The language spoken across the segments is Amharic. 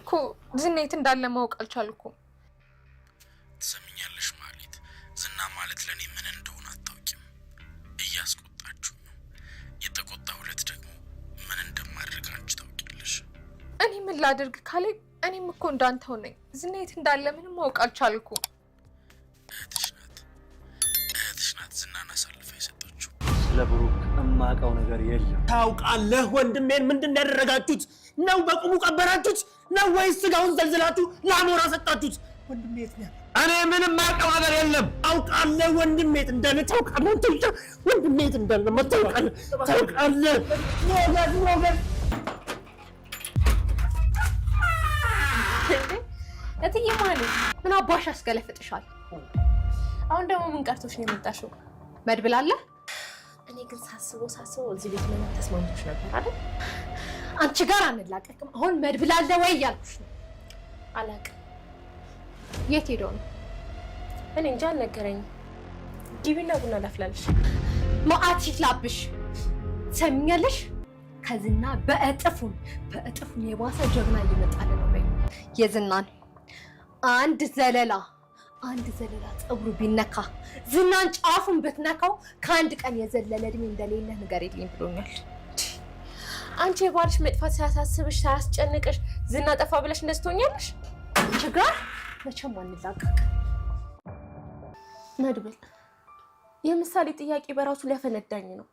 እኮ ዝናየት እንዳለ ማወቅ አልቻልኩም። ትሰሚኛለሽ ማለት ዝና ማለት ለኔ ምን እንደሆነ አታውቂም። እያስቆጣችሁ ነው። የተቆጣሁለት ደግሞ ምን እንደማድረግ አንቺ ታውቂያለሽ። እኔ ምን ላድርግ ካለ እኔም እኮ እንዳንተው ነኝ። ዝናየት እንዳለ ምንም ማወቅ አልቻልኩም። እህትሽ ናት ዝናን አሳልፋ የሰጠችው። ስለ ብሩክ እማውቀው ነገር የለም። ታውቃለህ ወንድሜን ምንድን ያደረጋችሁት? ነው በቁሙ ቀበራችሁት ነው ወይስ ስጋውን ዘልዝላችሁ ለአሞራ ሰጣችሁት? ወንድሜ የት ነው? እኔ ምንም የማውቀው ነገር የለም። ታውቃለህ ወንድሜ እንዳለ ታውቃለህ። ወንድሜ እንዳለ ታውቃለህ። ሞገስ እትዬ ማለት ምን አባሽ አስገለፍጥሻል? አሁን ደግሞ ምን ቀርቶሽ ነው የመጣሽው? መድብል አለ? እኔ ግን ሳስበው እዚህ ቤት ለምን ተስማምቶሽ ነበር አይደል? አንቺ ጋር አንላቀቅም። አሁን መድብል አለ ወይ እያልኩሽ ነው። አላውቅም። የት ሄዶ ነው? እኔ እንጃ አልነገረኝም። ግቢና ቡና ላፍላልሽ። መዓት ይፍላብሽ። ሰሚኛለሽ? ከዝና በእጥፉን የባሰ ጀግና እየመጣለ ነው። በይ የዝናን አንድ ዘለላ ጸጉሩ ቢነካ ዝናን ጫፉን ብትነካው ከአንድ ቀን የዘለለ እድሜ እንደሌለ ንገሪልኝ ብሎኛል። አንቺ የባልሽ መጥፋት ሳያሳስብሽ ሳያስጨንቅሽ ዝና ጠፋ ብለሽ እንደዚህ ትሆኛለሽ? አንቺ ጋር መቼም አንላቀቅ። መድብል የምሳሌ ጥያቄ በራሱ ሊያፈነዳኝ ነው።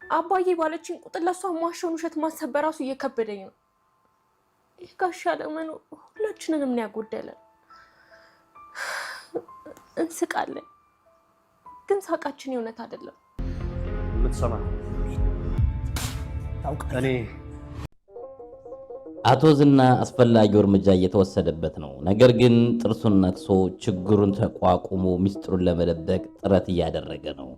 አባዬ ባለችኝ ቁጥር ለሷ ማሸውን ውሸት ማሰብ በራሱ እየከበደኝ ነው። ይህ ጋሻ ለመኖር ሁላችንንም ነው ያጎደለን። እንስቃለን ግን ሳቃችን የእውነት አይደለም። የምትሰማ እኔ አቶ ዝና አስፈላጊው እርምጃ እየተወሰደበት ነው። ነገር ግን ጥርሱን ነክሶ ችግሩን ተቋቁሞ ሚስጥሩን ለመደበቅ ጥረት እያደረገ ነው።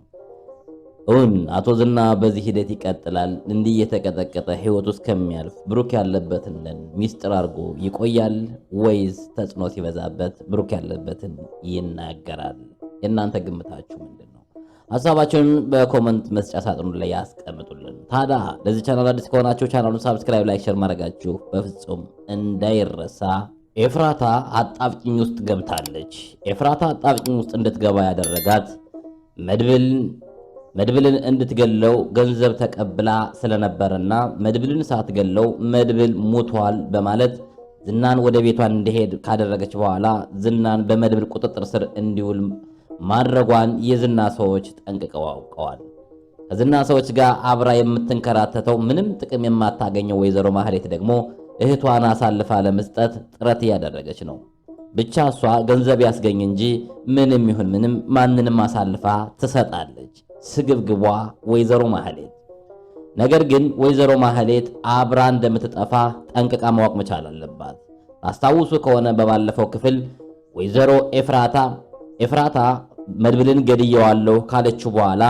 አቶ ዝና በዚህ ሂደት ይቀጥላል? እንዲህ የተቀጠቀጠ ህይወቱ እስከሚያልፍ ብሩክ ያለበትን ሚስጥር አድርጎ ይቆያል ወይስ ተጽዕኖ ሲበዛበት ብሩክ ያለበትን ይናገራል? የእናንተ ግምታችሁ ምንድን ነው? ሐሳባችሁን በኮመንት መስጫ ሳጥኑ ላይ ያስቀምጡልን። ታዲያ ለዚህ ቻናል አዲስ ከሆናችሁ ቻናሉን ሰብስክራይብ፣ ላይክ፣ ሼር ማድረጋችሁ በፍጹም እንዳይረሳ። ኤፍራታ አጣብቂኝ ውስጥ ገብታለች። ኤፍራታ አጣብቂኝ ውስጥ እንድትገባ ያደረጋት መድብልን እንድትገለው ገንዘብ ተቀብላ ስለነበረና መድብልን ሳትገለው መድብል ሞቷል በማለት ዝናን ወደ ቤቷን እንዲሄድ ካደረገች በኋላ ዝናን በመድብል ቁጥጥር ስር እንዲውል ማድረጓን የዝና ሰዎች ጠንቅቀው አውቀዋል። ከዝና ሰዎች ጋር አብራ የምትንከራተተው ምንም ጥቅም የማታገኘው ወይዘሮ ማህሌት ደግሞ እህቷን አሳልፋ ለመስጠት ጥረት እያደረገች ነው። ብቻ እሷ ገንዘብ ያስገኝ እንጂ ምንም ይሁን ምንም ማንንም አሳልፋ ትሰጣለች። ስግብግቧ ወይዘሮ ማህሌት። ነገር ግን ወይዘሮ ማህሌት አብራ እንደምትጠፋ ጠንቅቃ ማወቅ መቻል አለባት። ታስታውሱ ከሆነ በባለፈው ክፍል ወይዘሮ ኤፍራታ መድብልን ገድየዋለሁ ካለችው በኋላ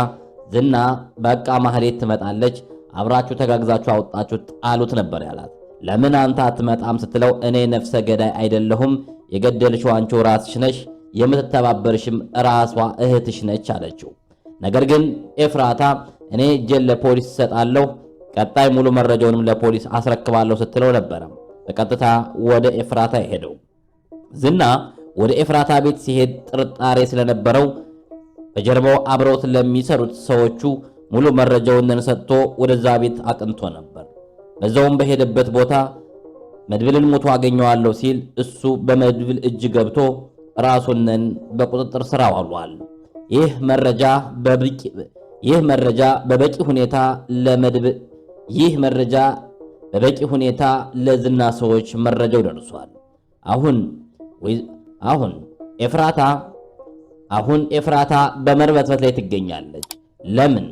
ዝና በቃ ማህሌት ትመጣለች፣ አብራችሁ ተጋግዛችሁ አውጣችሁ ጣሉት ነበር ያላት። ለምን አንተ አትመጣም ስትለው እኔ ነፍሰ ገዳይ አይደለሁም፣ የገደልሽው አንቺው ራስሽ ነሽ፣ የምትተባበርሽም ራሷ እህትሽ ነች አለችው። ነገር ግን ኤፍራታ እኔ እጄን ለፖሊስ ሰጣለሁ፣ ቀጣይ ሙሉ መረጃውንም ለፖሊስ አስረክባለሁ ስትለው ነበር በቀጥታ ወደ ኤፍራታ ሄደው። ዝና ወደ ኤፍራታ ቤት ሲሄድ ጥርጣሬ ስለነበረው በጀርባው አብረውት ለሚሰሩት ሰዎቹ ሙሉ መረጃውን ሰጥቶ ወደዛ ቤት አቅንቶ ነበር። በዛውም በሄደበት ቦታ መድብልን ሞቶ አገኘዋለሁ ሲል እሱ በመድብል እጅ ገብቶ ራሱንን በቁጥጥር ስር አውሏል። ይህ መረጃ በበቂ ሁኔታ ለዝና ሰዎች መረጃው ደርሷል። አሁን ኤፍራታ በመርበትበት ላይ ትገኛለች። ለምን?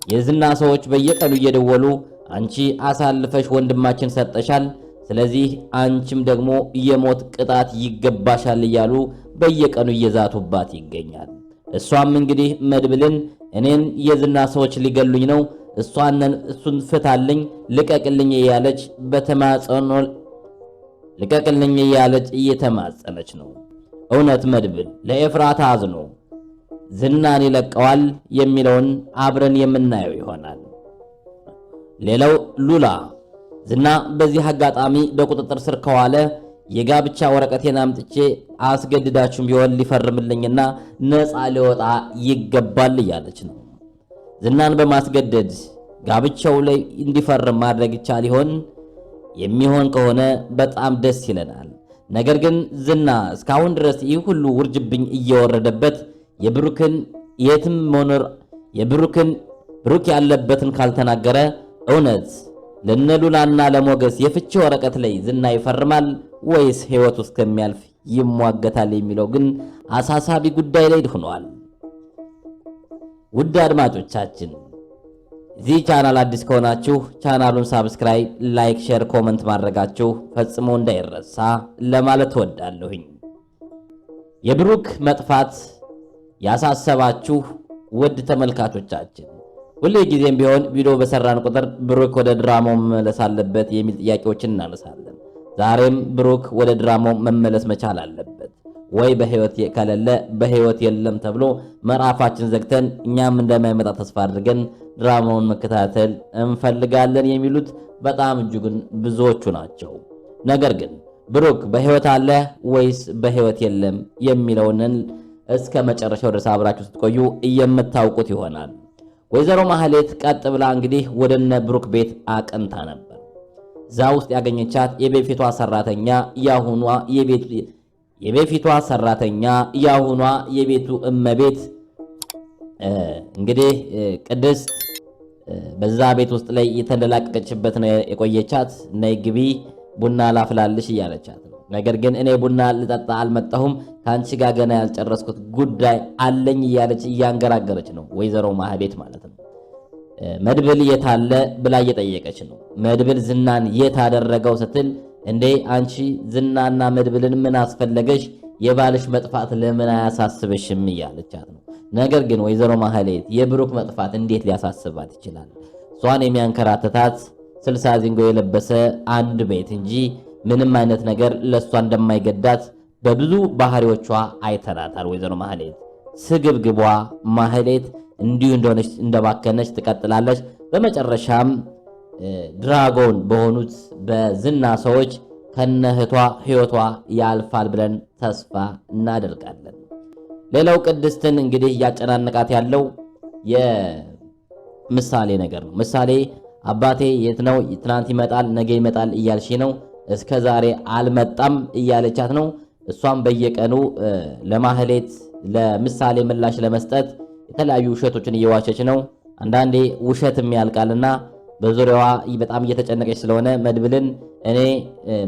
የዝና ሰዎች በየቀኑ እየደወሉ አንቺ አሳልፈሽ ወንድማችን ሰጠሻል፣ ስለዚህ አንቺም ደግሞ የሞት ቅጣት ይገባሻል እያሉ በየቀኑ እየዛቱባት ይገኛል። እሷም እንግዲህ መድብልን እኔን የዝና ሰዎች ሊገሉኝ ነው፣ እሱን ፍታልኝ፣ ልቀቅልኝ እየተማጸነች ነው። እውነት መድብል ለኤፍራታ አዝኖ ዝናን ይለቀዋል የሚለውን አብረን የምናየው ይሆናል። ሌላው ዝና በዚህ አጋጣሚ በቁጥጥር ስር ከዋለ የጋብቻ ወረቀቴን አምጥቼ አስገድዳችሁም ቢሆን ሊፈርምልኝና ነፃ ሊወጣ ይገባል እያለች ነው። ዝናን በማስገደድ ጋብቻው ላይ እንዲፈርም ማድረግ ይቻል ይሆን? የሚሆን ከሆነ በጣም ደስ ይለናል። ነገር ግን ዝና እስካሁን ድረስ ይህ ሁሉ ውርጅብኝ እየወረደበት የብሩክን የትም መኖር ብሩክ ያለበትን ካልተናገረ እውነት ለነሉላና ለሞገስ የፍቺ ወረቀት ላይ ዝና ይፈርማል ወይስ ሕይወቱ እስከሚያልፍ ይሟገታል የሚለው ግን አሳሳቢ ጉዳይ ላይ ሆኗል። ውድ አድማጮቻችን እዚህ ቻናል አዲስ ከሆናችሁ ቻናሉን ሳብስክራይብ፣ ላይክ፣ ሼር፣ ኮመንት ማድረጋችሁ ፈጽሞ እንዳይረሳ ለማለት እወዳለሁኝ። የብሩክ መጥፋት ያሳሰባችሁ ውድ ተመልካቾቻችን ሁሌ ጊዜም ቢሆን ቪዲዮ በሰራን ቁጥር ብሩክ ወደ ድራማው መመለስ አለበት የሚል ጥያቄዎችን እናነሳለን። ዛሬም ብሩክ ወደ ድራማው መመለስ መቻል አለበት ወይ በህይወት ከሌለ በህይወት የለም ተብሎ ምዕራፋችን ዘግተን እኛም እንደማይመጣ ተስፋ አድርገን ድራማውን መከታተል እንፈልጋለን የሚሉት በጣም እጅጉን ብዙዎቹ ናቸው። ነገር ግን ብሩክ በህይወት አለ ወይስ በህይወት የለም የሚለውን እስከ መጨረሻው ድረስ አብራችሁ ስትቆዩ የምታውቁት ይሆናል። ወይዘሮ ማህሌት ቀጥ ብላ እንግዲህ ወደነ ብሩክ ቤት አቅንታ ነበር። እዛ ውስጥ ያገኘቻት የቤፊቷ ሰራተኛ ያሁኗ የቤቱ እመቤት እንግዲህ ቅድስት በዛ ቤት ውስጥ ላይ የተንደላቀቀችበት ነው የቆየቻት። ነይ ግቢ ቡና ላፍላልሽ እያለቻት ነው። ነገር ግን እኔ ቡና ልጠጣ አልመጣሁም ከአንቺ ጋር ገና ያልጨረስኩት ጉዳይ አለኝ እያለች እያንገራገረች ነው ወይዘሮ ማህሌት ማለት ነው። መድብል የታለ ብላ እየጠየቀች ነው። መድብል ዝናን የት አደረገው ስትል እንዴ አንቺ ዝናና መድብልን ምን አስፈለገሽ? የባልሽ መጥፋት ለምን አያሳስብሽም እያለቻት ነው። ነገር ግን ወይዘሮ ማህሌት የብሩክ መጥፋት እንዴት ሊያሳስባት ይችላል? እሷን የሚያንከራተታት 60 ዚንጎ የለበሰ አንድ ቤት እንጂ ምንም አይነት ነገር ለሷ እንደማይገዳት በብዙ ባህሪዎቿ አይተናታል። ወይዘሮ ማህሌት ስግብግቧ ማህሌት እንዲሁ እንደሆነች እንደባከነች ትቀጥላለች። በመጨረሻም ድራጎን በሆኑት በዝና ሰዎች ከነህቷ ህይወቷ ያልፋል ብለን ተስፋ እናደርጋለን። ሌላው ቅድስትን እንግዲህ እያጨናነቃት ያለው የምሳሌ ነገር ነው። ምሳሌ አባቴ የት ነው? ትናንት ይመጣል ነገ ይመጣል እያልሽ ነው፣ እስከ ዛሬ አልመጣም እያለቻት ነው። እሷም በየቀኑ ለማህሌት ለምሳሌ ምላሽ ለመስጠት የተለያዩ ውሸቶችን እየዋሸች ነው። አንዳንዴ ውሸትም ያልቃልና በዙሪያዋ በጣም እየተጨነቀች ስለሆነ መድብልን እኔ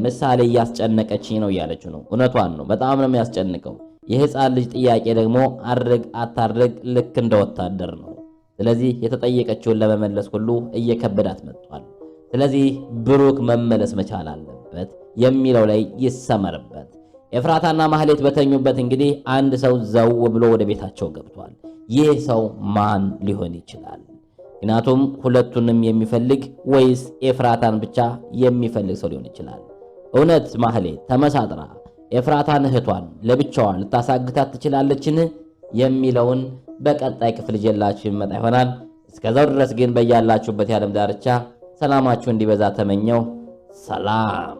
ምሳሌ እያስጨነቀችኝ ነው እያለችው ነው። እውነቷን ነው፣ በጣም ነው የሚያስጨንቀው። የህፃን ልጅ ጥያቄ ደግሞ አድርግ አታድርግ ልክ እንደ ወታደር ነው። ስለዚህ የተጠየቀችውን ለመመለስ ሁሉ እየከበዳት መጥቷል። ስለዚህ ብሩክ መመለስ መቻል አለበት የሚለው ላይ ይሰመርበት። ኤፍራታና ማህሌት በተኙበት እንግዲህ አንድ ሰው ዘው ብሎ ወደ ቤታቸው ገብቷል። ይህ ሰው ማን ሊሆን ይችላል? ምክንያቱም ሁለቱንም የሚፈልግ ወይስ ኤፍራታን ብቻ የሚፈልግ ሰው ሊሆን ይችላል? እውነት ማህሌት ተመሳጥራ ኤፍራታን እህቷን ለብቻዋ ልታሳግታት ትችላለችን? የሚለውን በቀጣይ ክፍል ይዤላችሁ ይመጣ ይሆናል። እስከዛው ድረስ ግን በያላችሁበት የዓለም ዳርቻ ሰላማችሁ እንዲበዛ ተመኘው። ሰላም